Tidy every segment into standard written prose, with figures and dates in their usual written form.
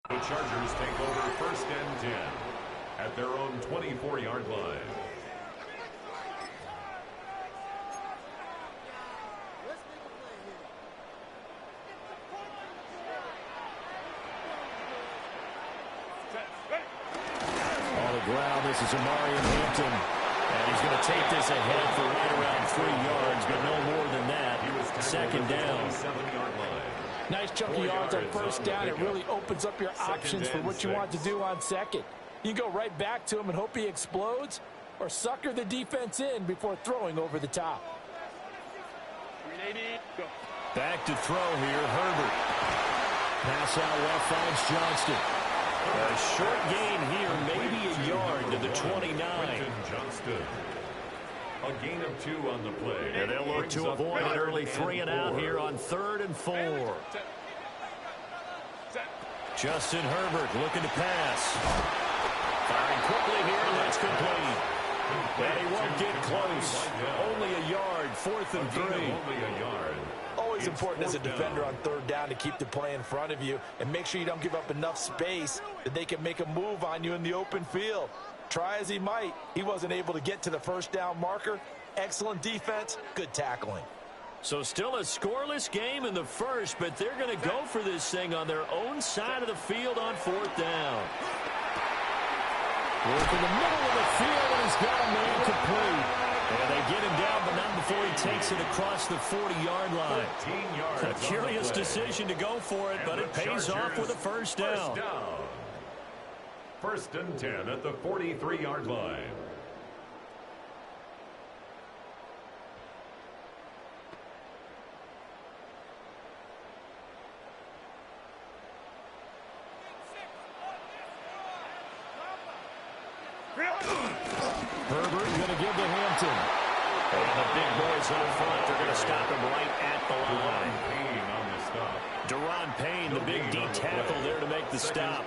The Chargers take over 1st and 10 at their own 24-yard line. On the ground, this is Amari Hampton. And he's going to take this ahead for right around 3 yards, but no more than that. 2nd down. 7-yard line. Nice chunk of yards on 1st down. It really opens up your options for what you want to do on 2nd. You can go right back to him and hope he explodes, or sucker the defense in before throwing over the top. Back to throw here, Herbert. Pass out left finds Johnston. A short gain here, maybe a yard to the 29. Johnston. A gain of 2 on the play. And they'll look to avoid an early 3 and out here on 3rd and 4. Justin Herbert looking to pass. Firing quickly here, and that's complete. And he won't get close. Only a yard, 4th and 3. Only a yard. Always important as a defender on 3rd down to keep the play in front of you and make sure you don't give up enough space that they can make a move on you in the open field. Try as he might, he wasn't able to get to the 1st down marker. Excellent defense, good tackling. So still a scoreless game in the 1st, but they're going to go for this thing on their own side of the field on 4th down. Work in the middle of the field, and he's got a man complete. And they get him down, but not before he takes it across the 40-yard line. A curious decision to go for it, but it pays off with a 1st down. 1st and 10 at the 43-yard line. Herbert going to give to Hampton. And the big boys up front, they're going to stop him right at the line. Payne on the stop. Deron Payne, the big D tackle there to make the stop.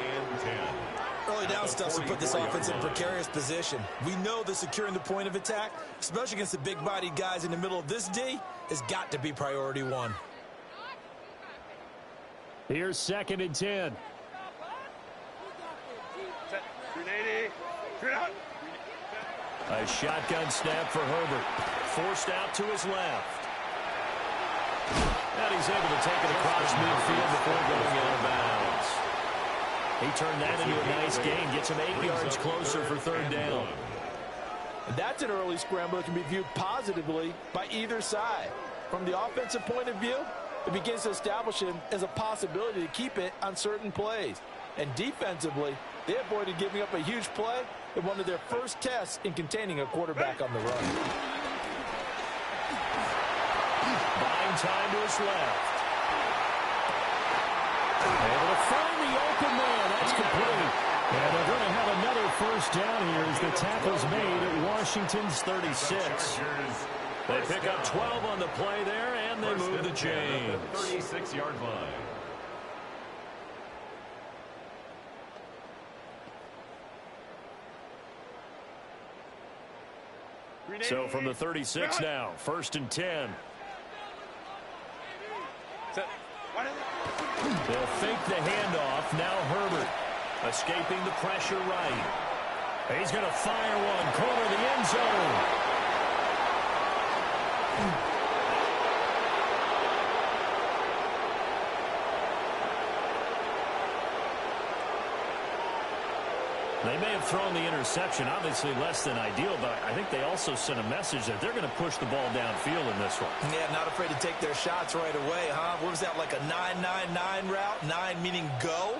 Early down stuff to put this offense in a precarious position. We know that securing the point of attack, especially against the big-bodied guys in the middle of this D, has got to be priority 1. Here's 2nd and 10. A shotgun snap for Herbert. Forced out to his left. And he's able to take it across midfield before going out of bounds. He turned that into a nice gain. Gets him 8 yards closer for 3rd down. And that's an early scramble that can be viewed positively by either side. From the offensive point of view, it begins to establish him as a possibility to keep it on certain plays. And defensively, they avoided giving up a huge play in one of their first tests in containing a quarterback on the run. Buying time to his left. Able to find the open man. That's complete. And they're going to have another 1st down here as the tackle's made at Washington's 36. They pick up 12 on the play there, and they move the chains. 36-yard line. So from the 36 now, 1st and 10. They'll fake the handoff. Now Herbert escaping the pressure right. He's going to fire one, corner the end zone. They may have thrown the interception, obviously less than ideal, but I think they also sent a message that they're going to push the ball downfield in this one. Yeah, not afraid to take their shots right away, huh? What was that, like a 9-9-9 route? 9 meaning go?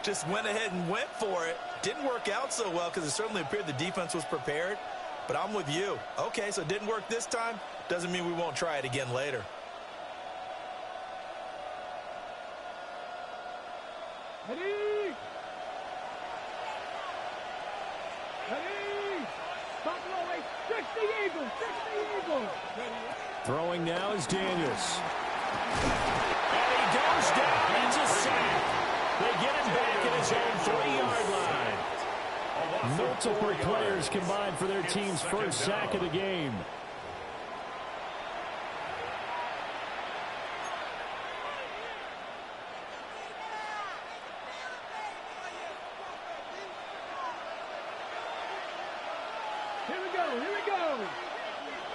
Just went ahead and went for it. Didn't work out so well because it certainly appeared the defense was prepared. But I'm with you. Okay, so it didn't work this time. Doesn't mean we won't try it again later. Ready? Ready? Buffalo, 60 Eagles, 60 Eagles. Throwing now is Daniels. And he goes down. It's a sack. They get him back at his own 3-yard line. Multiple players combined for their team's first sack of the game. Here we go. Here we go.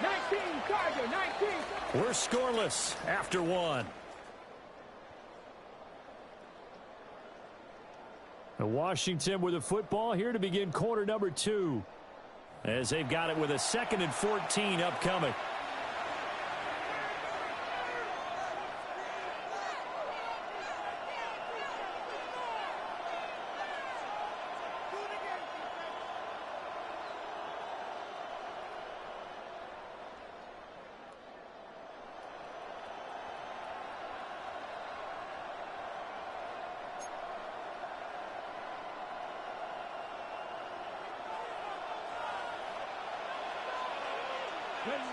19, Charger, 19. We're scoreless after one. Washington with the football here to begin quarter number 2. As they've got it with a 2nd and 14 upcoming.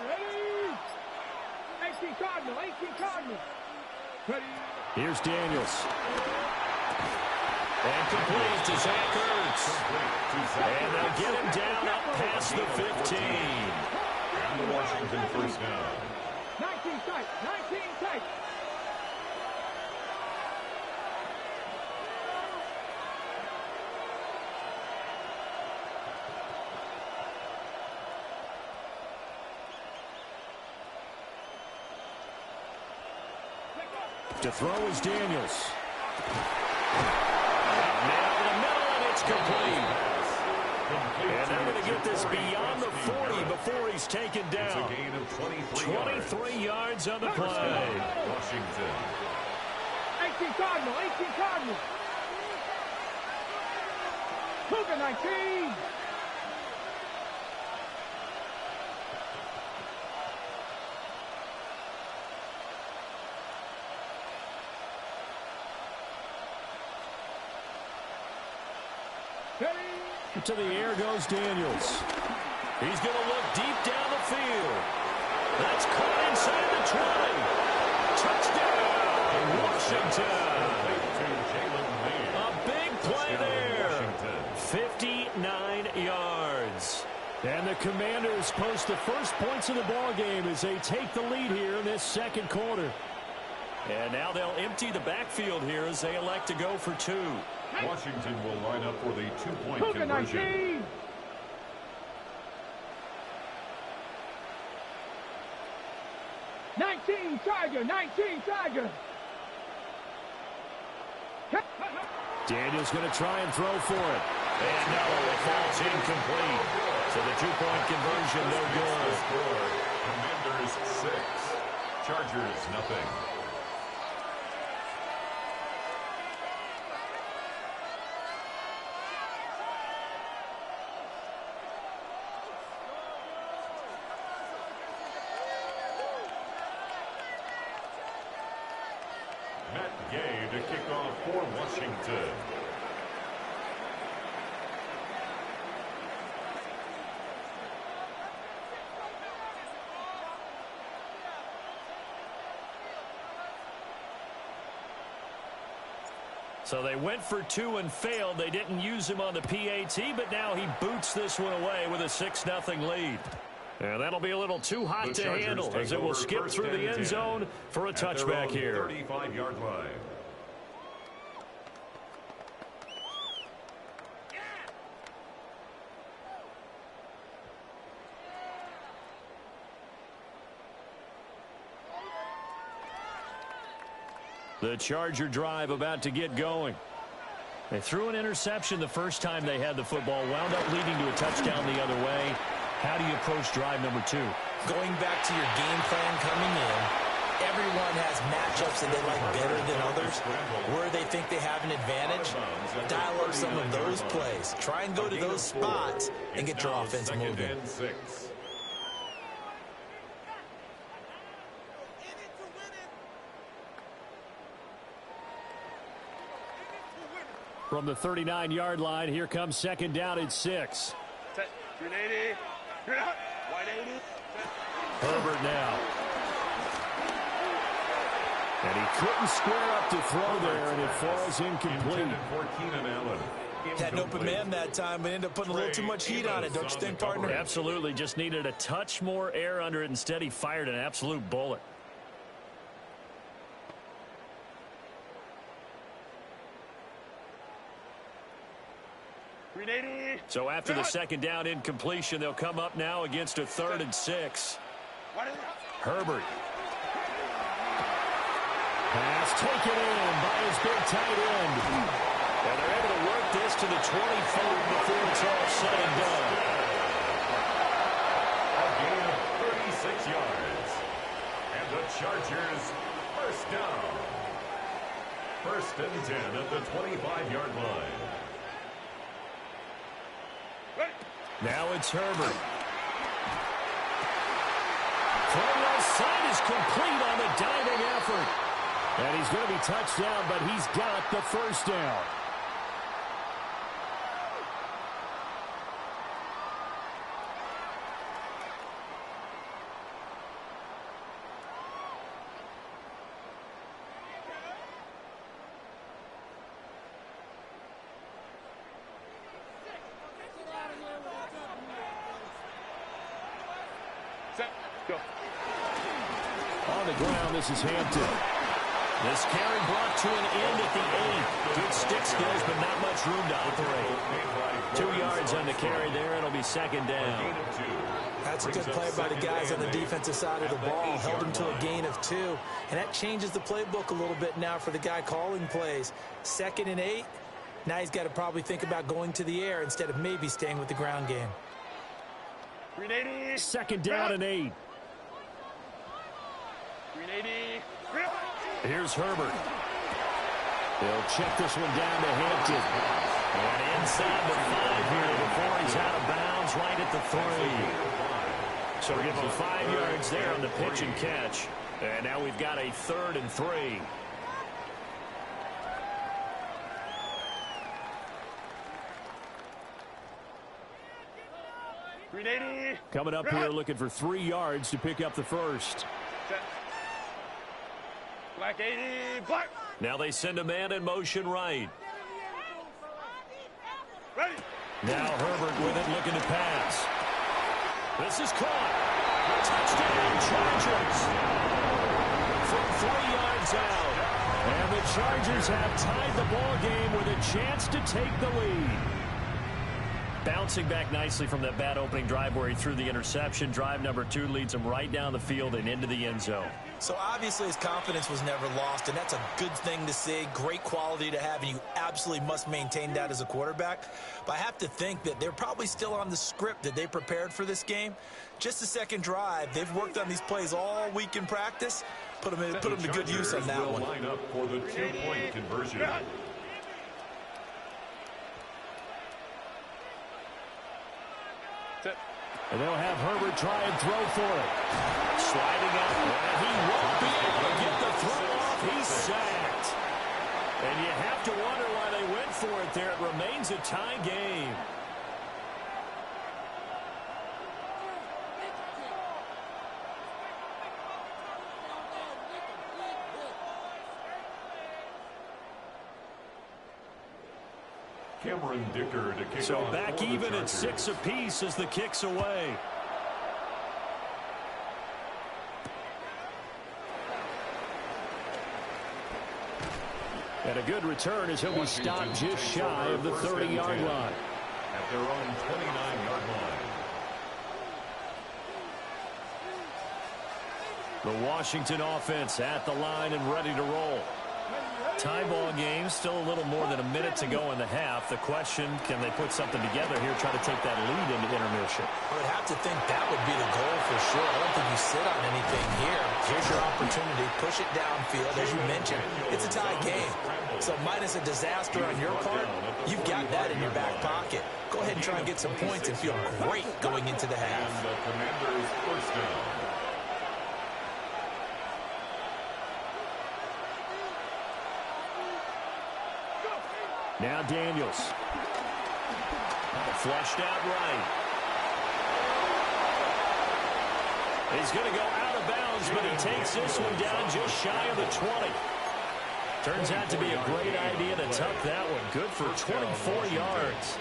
Ready? 18 Cardinal, 18 Cardinal. Ready? Here's Daniels. And complete to Zach Ertz. And they'll get him down up past the 15. And the Washington first down. 19 tight, 19 tight. To throw is Daniels. Now in the middle, and it's complete. And they're going to get this beyond the 40 before he's taken down. It's a gain of 23 yards on the play. Washington. 18 Cardinal, 18 Cardinal. Cougar 19. To the air goes Daniels. He's going to look deep down the field. That's caught inside the 20. Touchdown, Washington. A big play there. 59 yards. And the Commanders post the first points of the ball game as they take the lead here in this second quarter. And now they'll empty the backfield here as they elect to go for 2. Washington will line up for the 2-point Cougar conversion. 19. Tiger, 19 Tiger. Daniels going to try and throw for it. And no, it falls incomplete. So the 2-point conversion, no good. Commanders 6, Chargers nothing. To kick off for Washington. So they went for 2 and failed. They didn't use him on the PAT, but now he boots this one away with a 6-0 lead. And that'll be a little too hot to handle as it will skip through the end zone for a touchback here. 35-yard line. The Charger drive about to get going. They threw an interception the first time they had the football, wound up leading to a touchdown the other way. How do you approach drive number 2? Going back to your game plan coming in, everyone has matchups that they like better than others. Where they think they have an advantage, dial up some of those plays. Try and go to those spots and get your offense moving. From the 39-yard line, here comes second down at 6. 380. Wide 80. Herbert now. And he couldn't square up to throw there, and it falls incomplete. Had an open man that time, but ended up putting a little too much heat on it, don't you think, partner? Absolutely. Just needed a touch more air under it. Instead, he fired an absolute bullet. Green 80. So after the second down incompletion, they'll come up now against a 3rd and 6. Herbert. Pass taken in by his big tight end. And they're able to work this to the 24 before it's all said and done. A gain of 36 yards. And the Chargers first down. 1st and 10 at the 25-yard line. Now it's Herbert. Throw left side is complete on the diving effort. And he's going to be touched down, but he's got the first down. On the ground, this is Hampton. This carry brought to an end at the 8. Good stick skills, but not much room to operate. 2 yards on the carry there. It'll be 2nd down. That's a good play by the guys on the defensive side of the ball. Held him to a gain of 2. And that changes the playbook a little bit now for the guy calling plays. 2nd and 8. Now he's got to probably think about going to the air instead of maybe staying with the ground game. 2nd down and 8. Here's Herbert. They'll check this one down to Hampton. And inside the 5 here before he's out of bounds right at the 3. So give him 5 yards there on the pitch and catch. And now we've got a 3rd and 3. Coming up here looking for 3 yards to pick up the first. Black 80, black. Now they send a man in motion right. Ready. Now Herbert with it looking to pass. This is caught. Touchdown Chargers. From 3 yards out. And the Chargers have tied the ball game with a chance to take the lead. Bouncing back nicely from that bad opening drive where he threw the interception. Drive number 2 leads him right down the field and into the end zone. So obviously his confidence was never lost, and that's a good thing to see. Great quality to have, and you absolutely must maintain that as a quarterback. But I have to think that they're probably still on the script that they prepared for this game. Just the second drive. They've worked on these plays all week in practice. Put them to good use on that one. Line up for the 2-point conversion. And they'll have Herbert try and throw for it. Sliding out. And he won't be able to get the throw off. He's sacked. And you have to wonder why they went for it there. It remains a tie game. Cameron Dicker to kick So off back even at 6 apiece as the kick's away. And a good return as he'll be stopped just shy of the 30-yard line. At their own 29-yard line. The Washington offense at the line and ready to roll. Tie ball game, still a little more than a minute to go in the half. The question, can they put something together here, try to take that lead into intermission? I would have to think that would be the goal for sure. I don't think you sit on anything here. Here's your opportunity. Push it downfield. As you mentioned, it's a tie game. So minus a disaster on your part, you've got that in your back pocket. Go ahead and try and get some points and feel great going into the half. And the Commanders' first down. Now Daniels. Flushed out right. He's going to go out of bounds, but he takes this one down just shy of the 20. Turns out to be a great idea to tuck that one. Good for 24 yards.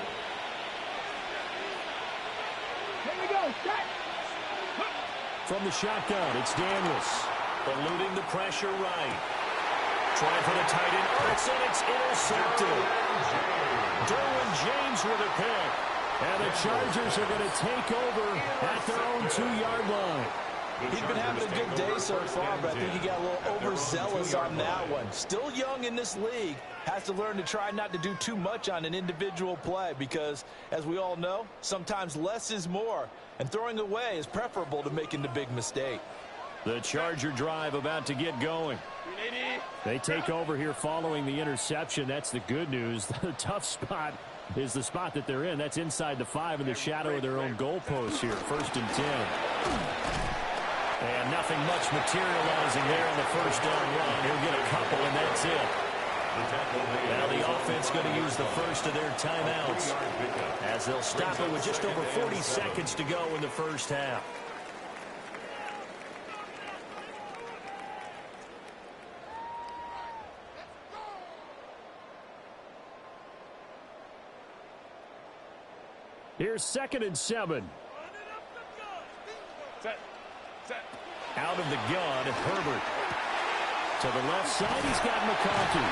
Here we go. Set. From the shotgun, it's Daniels. Eluding the pressure right. Trying for the tight end. And it's intercepted. Derwin James with a pick. And the Chargers are going to take over at their own 2-yard line. He's been having a good day so far, but I think he got a little overzealous on that one. Still young in this league, has to learn to try not to do too much on an individual play because, as we all know, sometimes less is more, and throwing away is preferable to making the big mistake. The Charger drive about to get going. They take over here following the interception. That's the good news. The tough spot is the spot that they're in. That's inside the 5 in the shadow of their own goalpost here. 1st and 10. And nothing much materializing there on the first down run. He'll get a couple, and that's it. Now the offense going to use the first of their timeouts as they'll stop it with just over 40 seconds to go in the first half. Here's 2nd and 7. Out of the gun, Herbert. To the left side, he's got McConkey.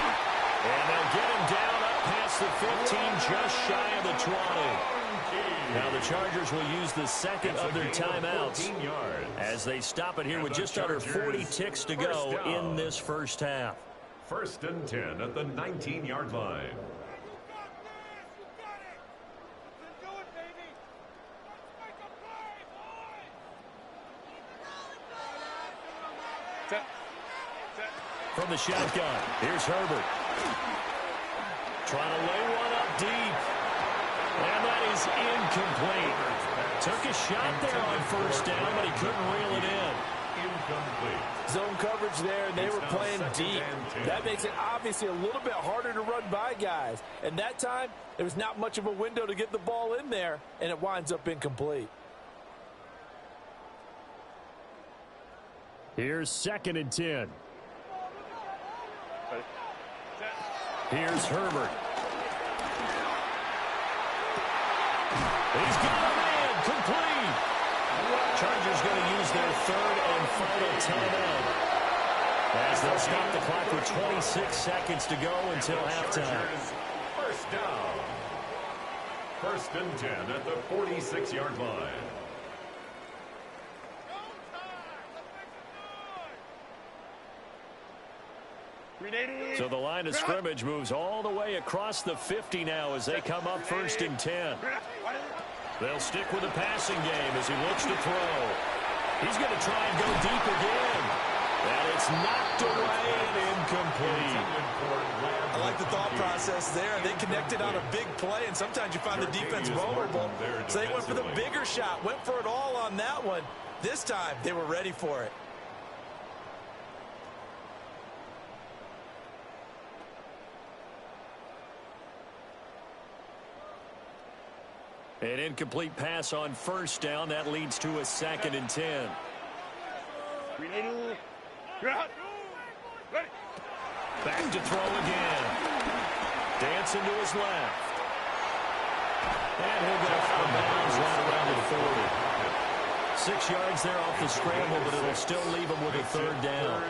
And they'll get him down up past the 15, just shy of the 20. Now the Chargers will use the second of their timeouts as they stop it here with just under 40 ticks to go in this first half. 1st and 10 at the 19-yard line. From the shotgun, here's Herbert. Trying to lay one up deep. And that is incomplete. Took a shot there on 1st down, but he couldn't reel it in. Incomplete. Zone coverage there, and they were playing deep. That makes it obviously a little bit harder to run by guys. And that time, there was not much of a window to get the ball in there, and it winds up incomplete. Here's 2nd and 10. Here's Herbert. He's got a man complete. Chargers going to use their 3rd and final timeout as they'll stop the clock with 26 seconds to go until halftime. 1st down. 1st and 10 at the 46-yard line. So the line of scrimmage moves all the way across the 50 now as they come up 1st and 10. They'll stick with the passing game as he looks to throw. He's going to try and go deep again. And it's knocked away and incomplete. I like the thought process there. They connected on a big play, and sometimes you find the defense vulnerable. So they went for the bigger shot, went for it all on that one. This time, they were ready for it. An incomplete pass on 1st down. That leads to a 2nd and 10. Back to throw again. Dancing to his left. And he'll go out of bounds right around the 40. 6 yards there off the scramble, but it'll still leave him with a 3rd down.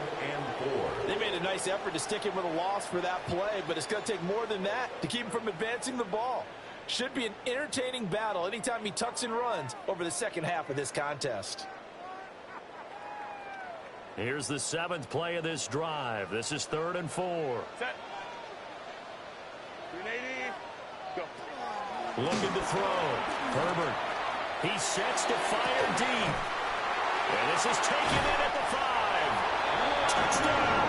They made a nice effort to stick him with a loss for that play, but it's going to take more than that to keep him from advancing the ball. Should be an entertaining battle anytime he tucks and runs over the second half of this contest. Here's the 7th play of this drive. This is 3rd and 4. Set. Go. Looking to throw. Herbert. He sets to fire deep. And this is taken in at the 5. Touchdown.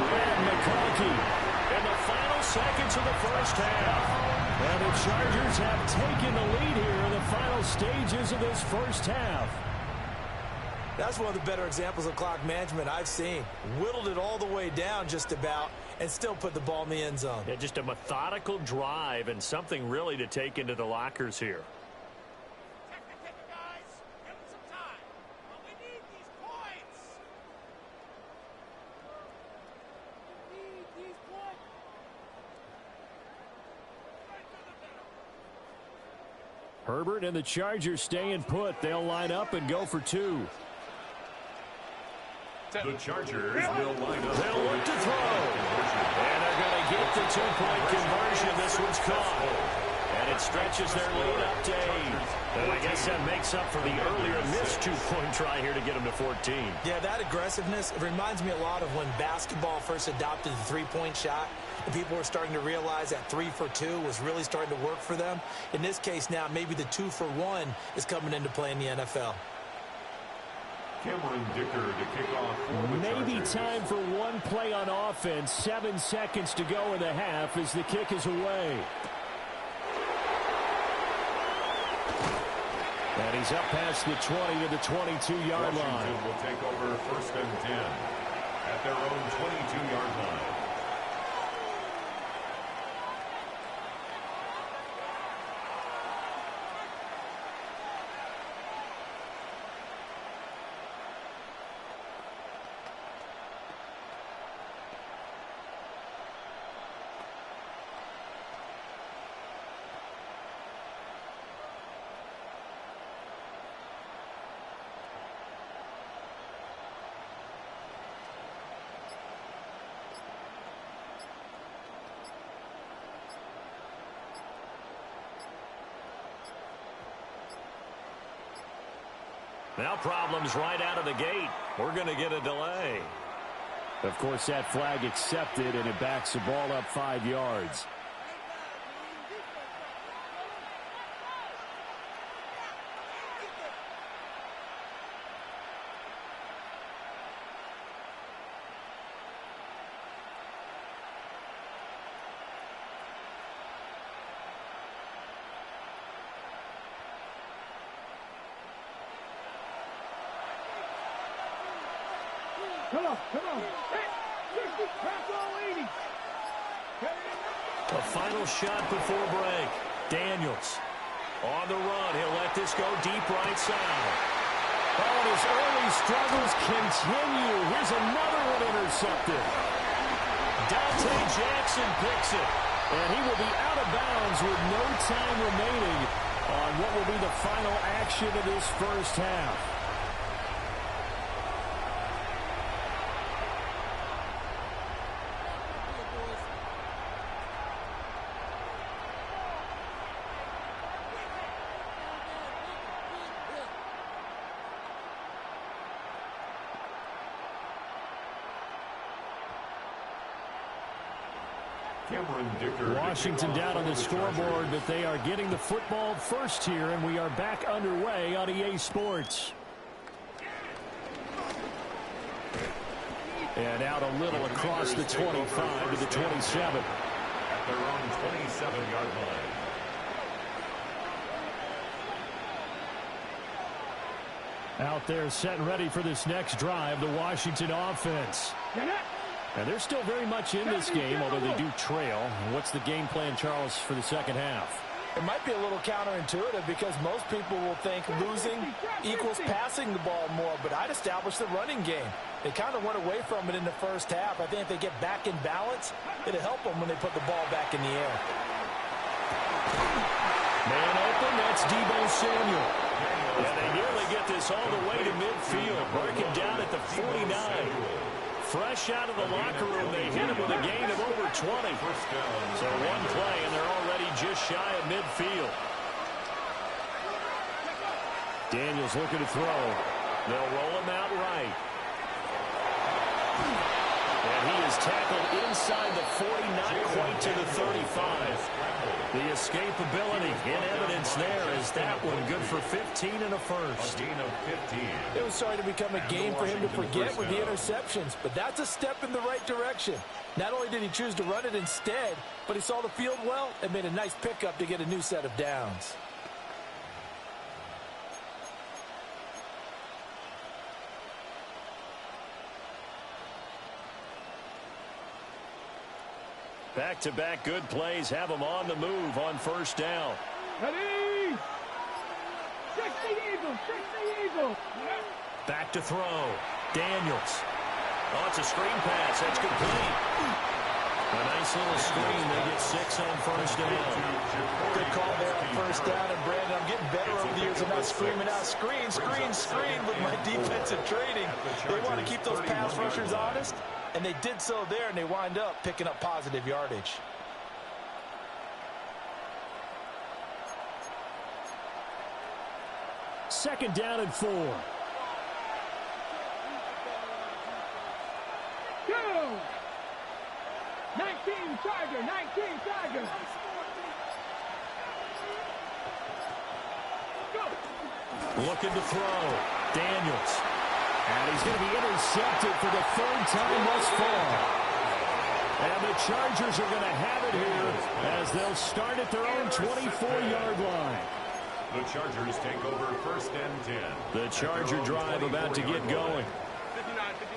And McConkey in the final seconds of the first half. And the Chargers have taken the lead here in the final stages of this first half. That's one of the better examples of clock management I've seen. Whittled it all the way down just about and still put the ball in the end zone. Yeah, just a methodical drive and something really to take into the lockers here. Herbert and the Chargers staying put. They'll line up and go for 2. The Chargers will line up. They'll look to throw. And they're going to get the 2-point conversion. This one's caught. And it stretches their lead up to 8. And I guess that makes up for the earlier missed two-point try here to get them to 14. Yeah, that aggressiveness, it reminds me a lot of when basketball first adopted the three-point shot. And people were starting to realize that 3 for 2 was really starting to work for them. In this case now, maybe the 2 for 1 is coming into play in the NFL. Cameron Dicker to kick off for the Maybe Chargers. time for one play on offense. 7 seconds to go in the half as the kick is away. And he's up past the 20 to the 22-yard line. Washington will take over 1st and 10 at their own 22-yard line. Now problems right out of the gate. We're going to get a delay. Of course, that flag accepted, and it backs the ball up 5 yards. Come on. Hey, 60, crack all 80. A final shot before break. Daniels on the run. He'll let this go deep right side. Oh, and his early struggles continue. Here's another one intercepted. Dante Jackson picks it. And he will be out of bounds with no time remaining on what will be the final action of this first half. Washington down on the scoreboard, but they are getting the football first here, and we are back underway on EA Sports. And out a little across the 25 to the 27. At their own 27-yard line. Out there set and ready for this next drive, the Washington offense. And they're still very much in this game, although they do trail. What's the game plan, Charles, for the second half? It might be a little counterintuitive because most people will think losing equals passing the ball more, but I'd establish the running game. They kind of went away from it in the first half. I think if they get back in balance, it'll help them when they put the ball back in the air. Man open, that's Deebo Samuel. And they nearly get this all the way to midfield, working down at the 49. Fresh out of the locker room, they hit him with a gain of over 20. So one play, and they're already just shy of midfield. Daniels looking to throw. They'll roll him out right. And he is tackled inside the 40, not quite to the 35. The escapability in evidence there is that one good for 15 and a first. A gain of 15. It was starting to become a game for him to forget with the interceptions, but that's a step in the right direction. Not only did he choose to run it instead, but he saw the field well and made a nice pickup to get a new set of downs. Back-to-back good plays have them on the move on first down. Ready? 60 Eagles. Back to throw. Daniels. Oh, it's a screen pass. That's complete. A nice little screen. They get 6 on first down. Good call there on first down. And, Brandon, I'm getting better over the years of not screaming out screen with my defensive training. They want to keep those pass rushers honest, and they did so there, and they wind up picking up positive yardage. Second down and 4. 2. 19 Tiger, 19 Tiger. Looking to throw. Daniels. And he's going to be intercepted for the third time thus far. And the Chargers are going to have it here as they'll start at their own 24-yard line. The Chargers take over first and 10. The Charger drive about to get going.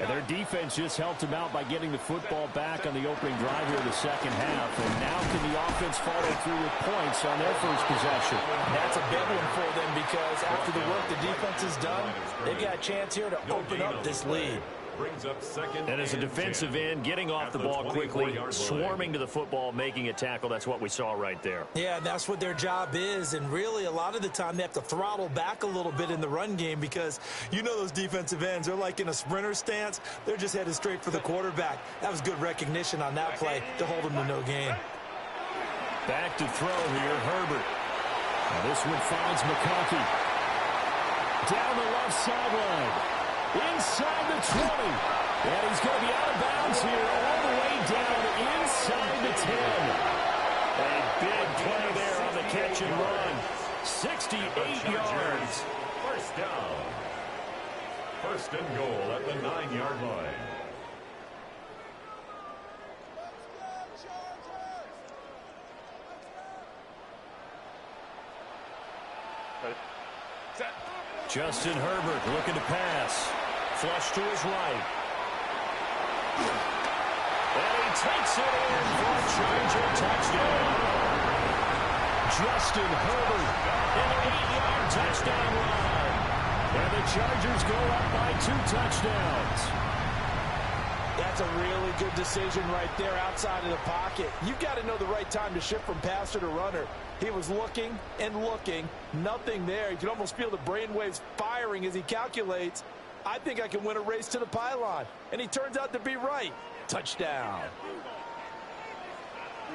And their defense just helped them out by getting the football back on the opening drive here in the second half. And now can the offense follow through with points on their first possession? That's a big one for them because after the work the defense has done, they've got a chance here to open up this lead. Brings up second and as a defensive end, getting off the ball quickly, swarming to the football, making a tackle, that's what we saw right there. Yeah, that's what their job is, and really a lot of the time they have to throttle back a little bit in the run game because you know those defensive ends, they're like in a sprinter stance, they're just headed straight for the quarterback. That was good recognition on that play to hold them to no gain. Back to throw here, Herbert. Now this one finds McConkey. Down the left sideline. Inside the 20. And he's going to be out of bounds here all the way down inside the 10. A big play there on the catch and run. 68 yards. First down. First and goal at the 9-yard line. Justin Herbert looking to pass. Flush to his right. And he takes it in for a Charger touchdown. Justin Herbert, an 8-yard touchdown run. And the Chargers go up by 2 touchdowns. That's a really good decision right there outside of the pocket. You've got to know the right time to shift from passer to runner. He was looking and looking, nothing there. You can almost feel the brainwaves firing as he calculates, I think I can win a race to the pylon. And he turns out to be right. Touchdown.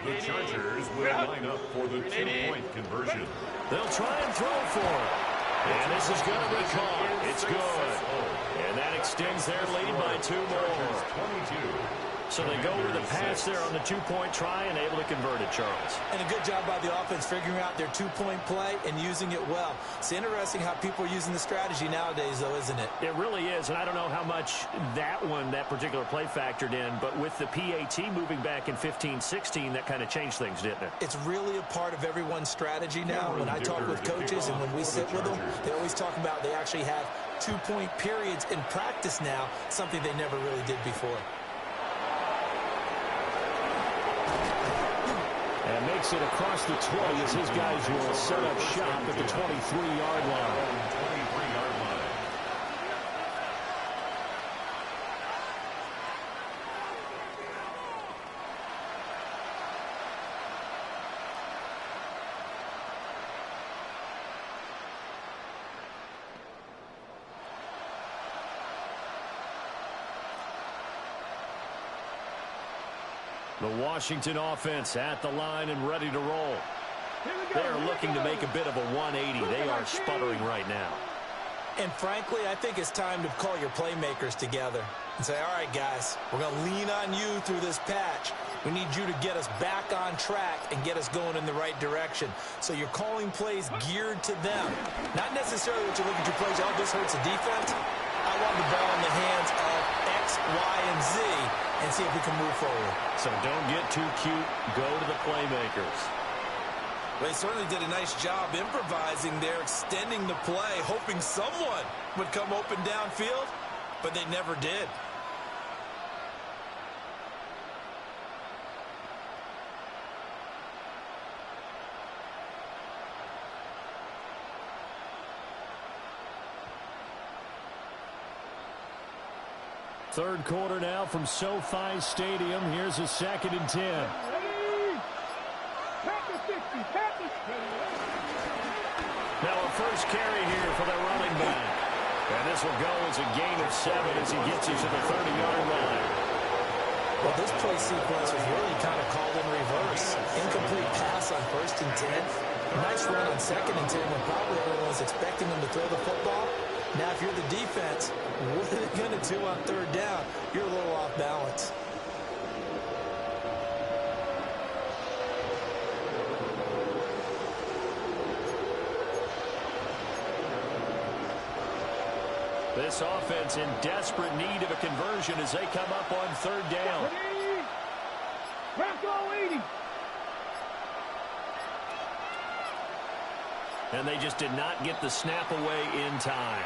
The Chargers will line up for the 2-point conversion. They'll try and throw for it. And this is going to be caught. It's good. And that extends their lead by 2 more. 22. So they go with the pass there on the 2-point try and able to convert it, Charles. And a good job by the offense figuring out their 2-point play and using it well. It's interesting how people are using the strategy nowadays, though, isn't it? It really is, and I don't know how much that particular play factored in, but with the PAT moving back in 15-16, that kind of changed things, didn't it? It's really a part of everyone's strategy now. When I talk with coaches and when we sit with them, they always talk about they actually have 2-point periods in practice now, something they never really did before. And makes it across the 20 as his guys will set up shop at the 23-yard line. The Washington offense at the line and ready to roll. They are looking to make a bit of a 180. They are sputtering right now. And frankly, I think it's time to call your playmakers together and say, all right, guys, we're going to lean on you through this patch. We need you to get us back on track and get us going in the right direction. So you're calling plays geared to them. Not necessarily that you look at your plays, oh, this hurts the defense. I want the ball in the hands of X, Y, and Z and see if we can move forward. So don't get too cute. Go to the playmakers. Well, they certainly did a nice job improvising there, extending the play, hoping someone would come open downfield, but they never did. Third quarter now from SoFi Stadium. Here's a 2nd and 10. Now a first carry here for the running back. And this will go as a gain of 7 as he gets you to the 30-yard line. Well, this play sequence was really kind of called in reverse. Incomplete pass on 1st and 10. Nice run on 2nd and 10 when probably everyone was expecting them to throw the football. Now, if you're the defense, what are they going to do on 3rd down? You're a little off balance. This offense in desperate need of a conversion as they come up on 3rd down. Bronco 80. And they just did not get the snap away in time.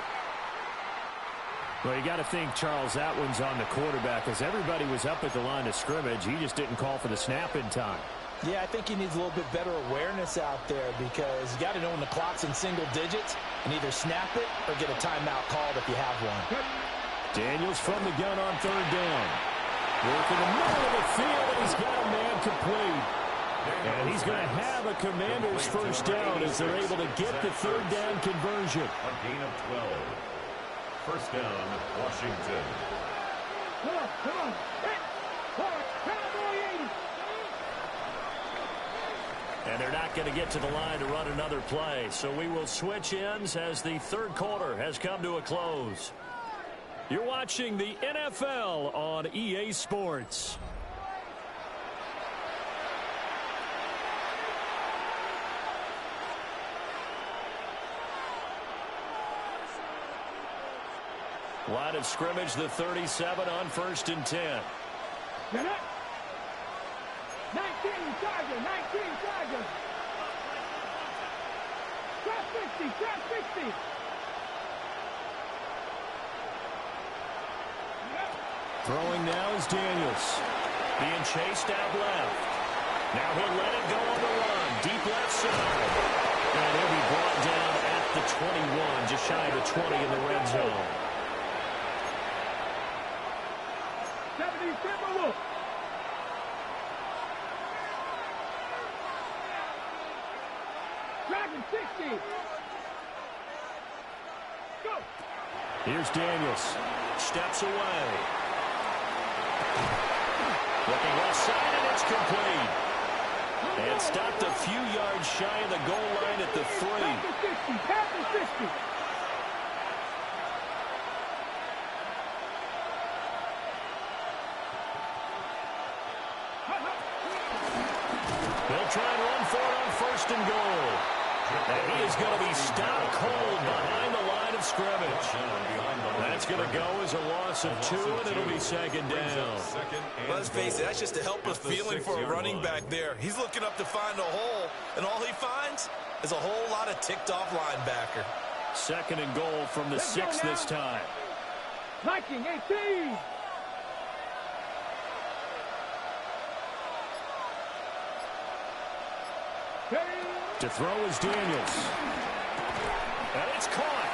Well, you got to think, Charles, that one's on the quarterback as everybody was up at the line of scrimmage. He just didn't call for the snap in time. Yeah, I think he needs a little bit better awareness out there because you got to know when the clock's in single digits and either snap it or get a timeout called if you have one. Daniels from the gun on 3rd down. Working the middle of the field, and he's got a man complete. And he's going to have a Commanders 1st down as they're able to get the 3rd down conversion. A gain of 12. 1st down, Washington. Come on. Cowboy 80. And they're not going to get to the line to run another play. So we will switch ends as the 3rd quarter has come to a close. You're watching the NFL on EA Sports. Line of scrimmage, the 37 on 1st and 10. Get up. 19 Charger. Trap 50. Throwing now is Daniels. Being chased out left. Now he'll let it go on the run. Deep left side. And he'll be brought down at the 21, just shy of the 20 in the red zone. 70 Timberwolf. Dragon 60. Go. Here's Daniels. Steps away. Looking left side, and it's complete. And stopped a few yards shy of the goal line at the 3. Past the 50. They'll try and run for it on 1st and goal. And he is going to be stopped cold behind the line of scrimmage. That's going to go as a loss of 2, and it'll be 2nd down. Let's face it, that's just a helpless feeling for a running back there. He's looking up to find a hole, and all he finds is a whole lot of ticked-off linebacker. 2nd and goal from the 6 this time. Viking 18. To throw is Daniels. And it's caught.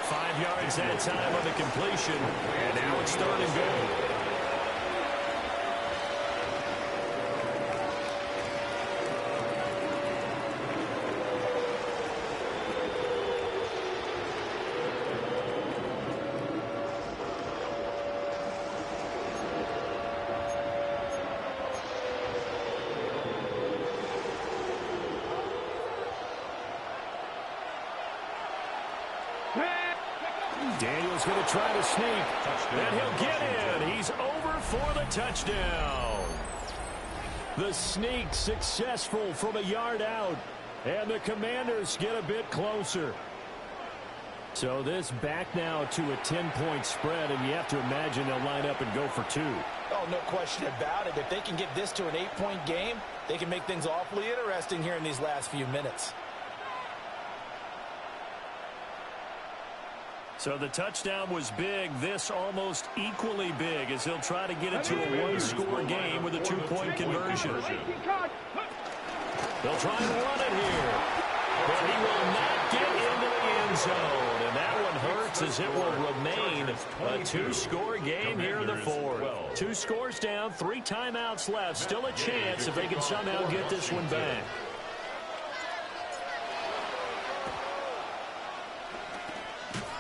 5 yards that time on the completion. And now it's 3rd and goal. Daniels going to try to sneak. And he'll get in. He's over for the touchdown. The sneak successful from a yard out. And the Commanders get a bit closer. So this back now to a 10-point spread, and you have to imagine they'll line up and go for 2. Oh, no question about it. If they can get this to an 8-point game, they can make things awfully interesting here in these last few minutes. So the touchdown was big. This almost equally big as he'll try to get it to a one-score game with a 2-point conversion. They'll try and run it here. But he will not get into the end zone. And that one hurts as it will remain a 2-score game here in the 4th. 2 scores down, 3 timeouts left. Still a chance if they can somehow get this one back.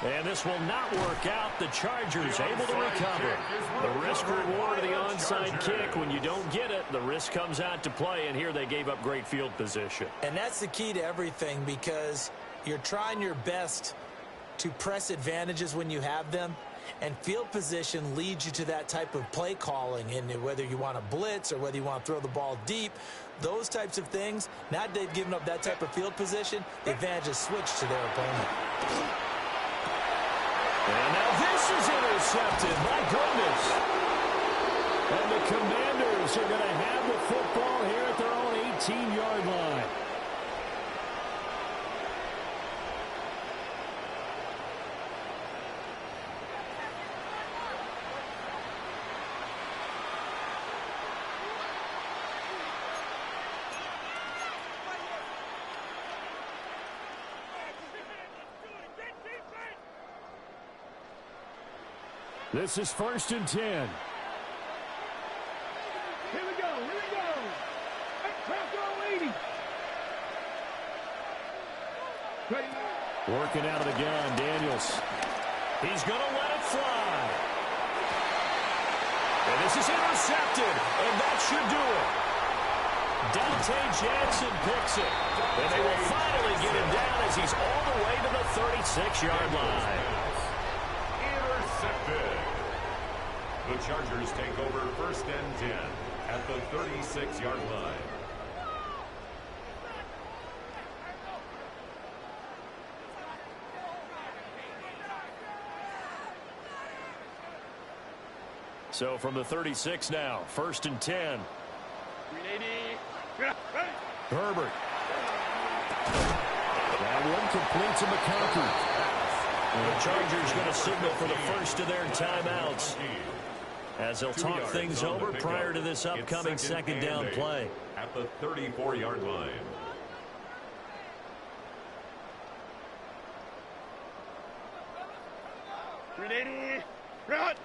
And this will not work out. The Chargers able to recover. The risk-reward of the onside kick. When you don't get it, the risk comes out to play, and here they gave up great field position. And that's the key to everything, because you're trying your best to press advantages when you have them, and field position leads you to that type of play calling. And whether you want to blitz or whether you want to throw the ball deep, those types of things, now that they've given up that type of field position, the advantage is switched to their opponent. And now this is intercepted. My goodness. And the Commanders are going to have the football here at their own 18-yard line. This is 1st and 10. Here we go. Crack on 80. Working out of the gun, Daniels. He's going to let it fly. And this is intercepted, and that should do it. Dante Jansen picks it. And they will finally get him down as he's all the way to the 36-yard line. Intercepted. The Chargers take over 1st and 10 at the 36-yard line. So from the 36 now, 1st and 10. Herbert. That one complete to McConkey. The Chargers going to signal for the first of their timeouts, as they'll talk things over prior to this upcoming 2nd down play. At the 34-yard line. Ready, run.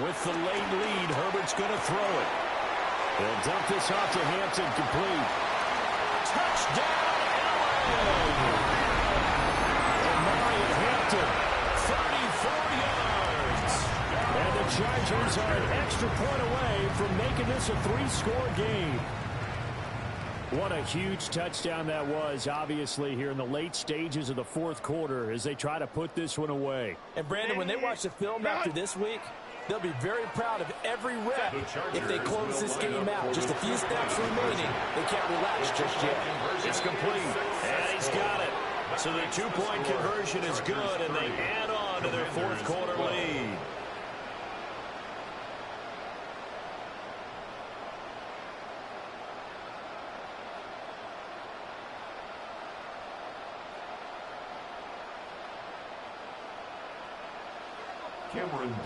With the late lead, Herbert's going to throw it. They'll dump this off to Hampton, complete. Touchdown, Allen! Mario Hampton, 34 yards. And the Chargers are an extra point away from making this a 3-score game. What a huge touchdown that was, obviously, here in the late stages of the 4th quarter as they try to put this one away. And, Brandon, when they watch the film after this week, they'll be very proud of every rep if they close this game out. Just a few steps remaining. They can't relax just yet. It's complete. And he's got it. So the 2-point conversion is good, and they add on to their 4th quarter lead.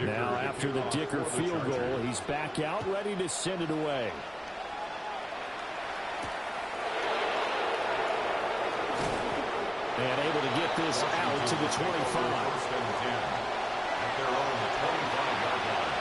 Now after the Dicker field goal, he's back out ready to send it away. And able to get this out to the 25. At their own 25-yard line.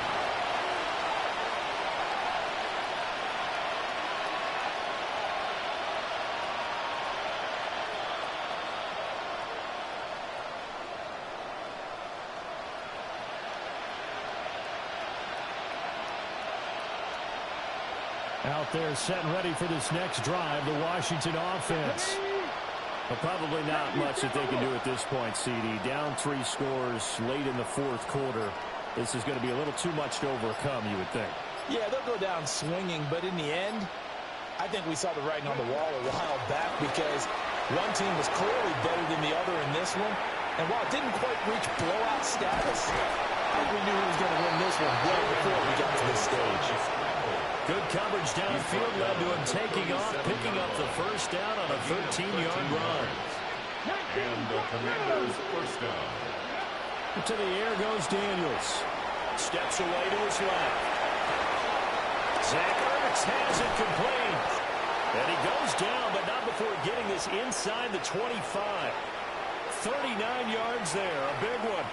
Out there set and ready for this next drive, the Washington offense. But probably not much that they can do at this point, CD. Down 3 scores late in the 4th quarter. This is going to be a little too much to overcome, you would think. Yeah, they'll go down swinging, but in the end, I think we saw the writing on the wall a while back, because one team was clearly better than the other in this one. And while it didn't quite reach blowout status, I think we knew who was going to win this one way before we got to this stage. Good coverage downfield led to him taking off, picking up the first down on a 13-yard run. And the Commanders' first down. To the air goes Daniels. Steps away to his left. Zach Ertz has it complete. And he goes down, but not before getting this inside the 25. 39 yards there, a big one.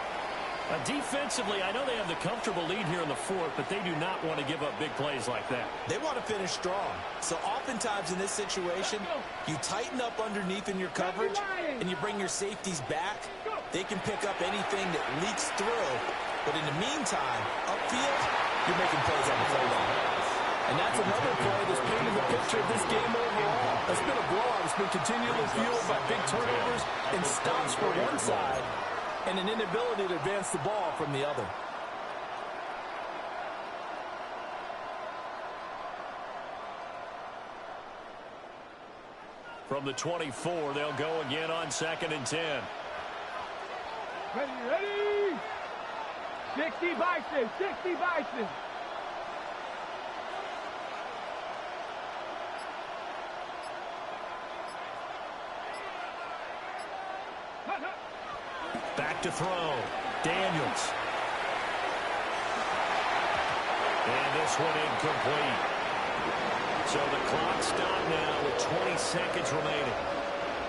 Defensively, I know they have the comfortable lead here in the fourth, but they do not want to give up big plays like that. They want to finish strong. So oftentimes in this situation, you tighten up underneath in your coverage, and you bring your safeties back. They can pick up anything that leaks through. But in the meantime, upfield, you're making plays on the play line. And that's another play that's painting the picture of this game overall. It's been a blowout. It's been continually fueled by big turnovers and stops for one side and an inability to advance the ball from the other. From the 24, they'll go again on 2nd and 10. Ready. 60 Bison, 60 Bison. Back to throw. Daniels. And this one incomplete. So the clock stopped now with 20 seconds remaining.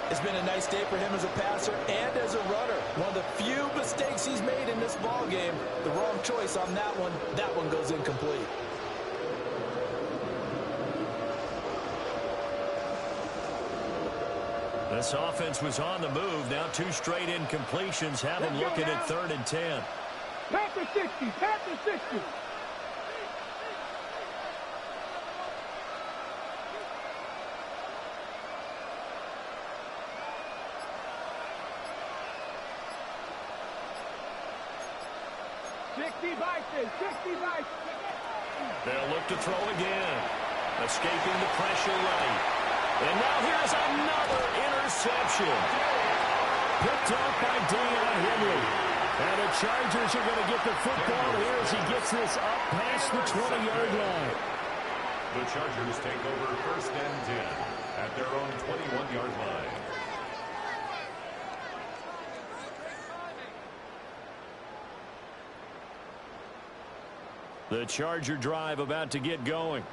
It's been a nice day for him as a passer and as a runner. One of the few mistakes he's made in this ball game. The wrong choice on that one. That one goes incomplete. This offense was on the move. Now 2 straight incompletions have them looking at 3rd and 10. Panther 60, Panther 60. They'll look to throw again. Escaping the pressure right. And now here's another interception. Picked up by Deion Henry. And the Chargers are going to get the football here as he gets this up past the 20-yard line. The Chargers take over 1st and 10 at their own 21-yard line. The Charger drive about to get going.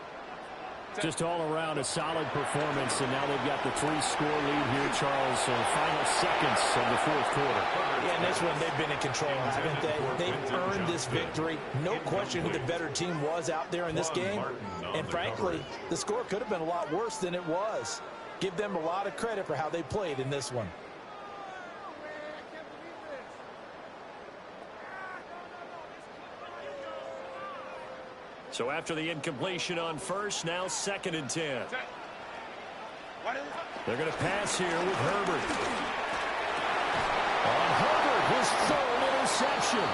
Just all around a solid performance, and now they've got the 3-score lead here, Charles. So final seconds of the 4th quarter. Yeah, in this one, they've been in control, haven't they? They've earned this victory. No question who the better team was out there in this game. And frankly, the score could have been a lot worse than it was. Give them a lot of credit for how they played in this one. So after the incompletion on 1st, now 2nd and 10. They're going to pass here with Herbert. On Herbert, his 3rd interception.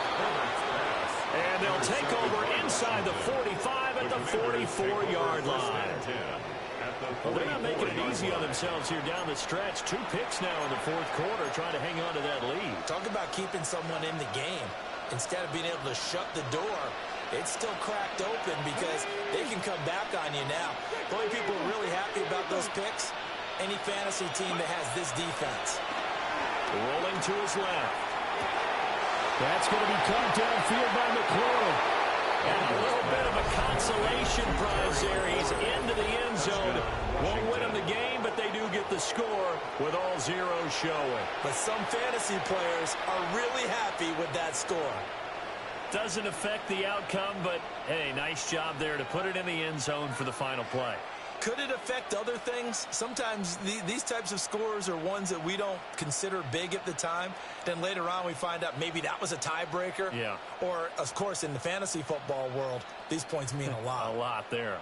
And they'll take over inside the 45 at the 44-yard line. Well, they're not making it easy on themselves here down the stretch. 2 picks now in the 4th quarter, trying to hang on to that lead. Talk about keeping someone in the game. Instead of being able to shut the door, it's still cracked open because they can come back on you now. The only people who are really happy about those picks, any fantasy team that has this defense. Rolling to his left. That's going to be caught downfield by McLaurin. And a little bit of a consolation prize there. He's into the end zone. Won't win him the game, but they do get the score with all zeros showing. But some fantasy players are really happy with that score. Doesn't affect the outcome, but, hey, nice job there to put it in the end zone for the final play. Could it affect other things? Sometimes these types of scores are ones that we don't consider big at the time. Then later on we find out maybe that was a tiebreaker. Yeah. Or, of course, in the fantasy football world, these points mean a lot. A lot there.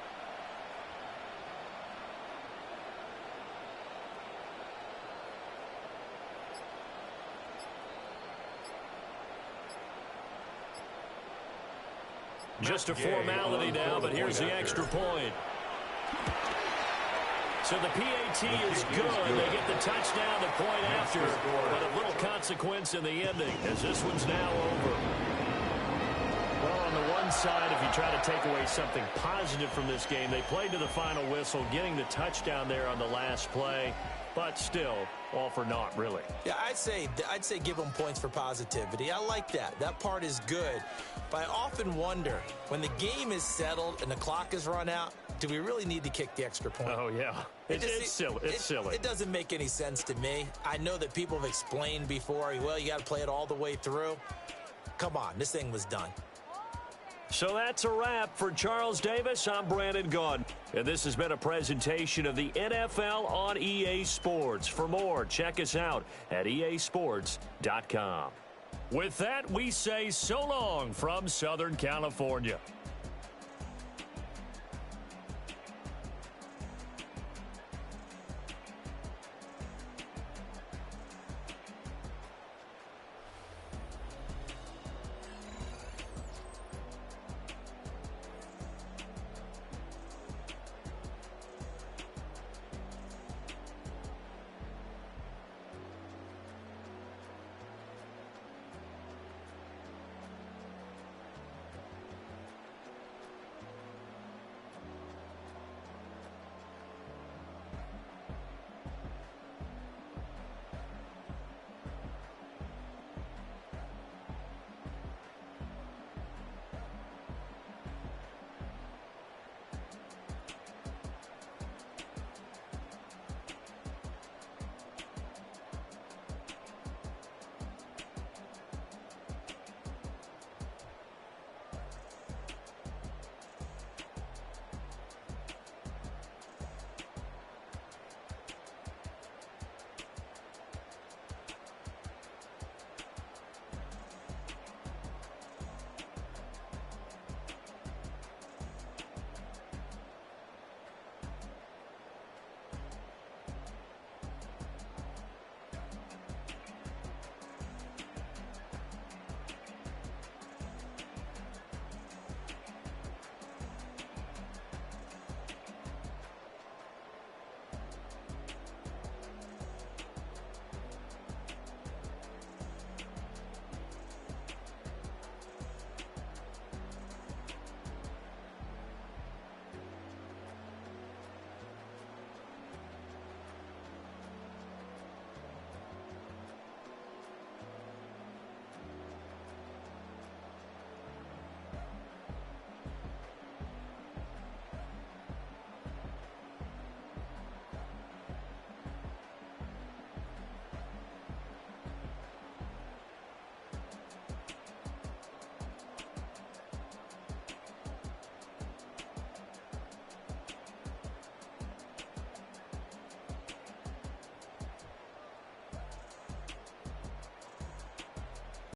Just a formality now, but here's the extra point. So the PAT is good. They get the touchdown, the point after, but of little consequence in the ending as this one's now over. Well, on the one side, if you try to take away something positive from this game, they played to the final whistle, getting the touchdown there on the last play, but still, all for naught, really. Yeah, I'd say give them points for positivity. I like that. That part is good. But I often wonder, when the game is settled and the clock is run out, do we really need to kick the extra point? Oh, yeah. It's silly. It's silly. It doesn't make any sense to me. I know that people have explained before, well, you got to play it all the way through. Come on, this thing was done. So that's a wrap for Charles Davis. I'm Brandon Gaudin, and this has been a presentation of the NFL on EA Sports. For more, check us out at easports.com. With that, we say so long from Southern California.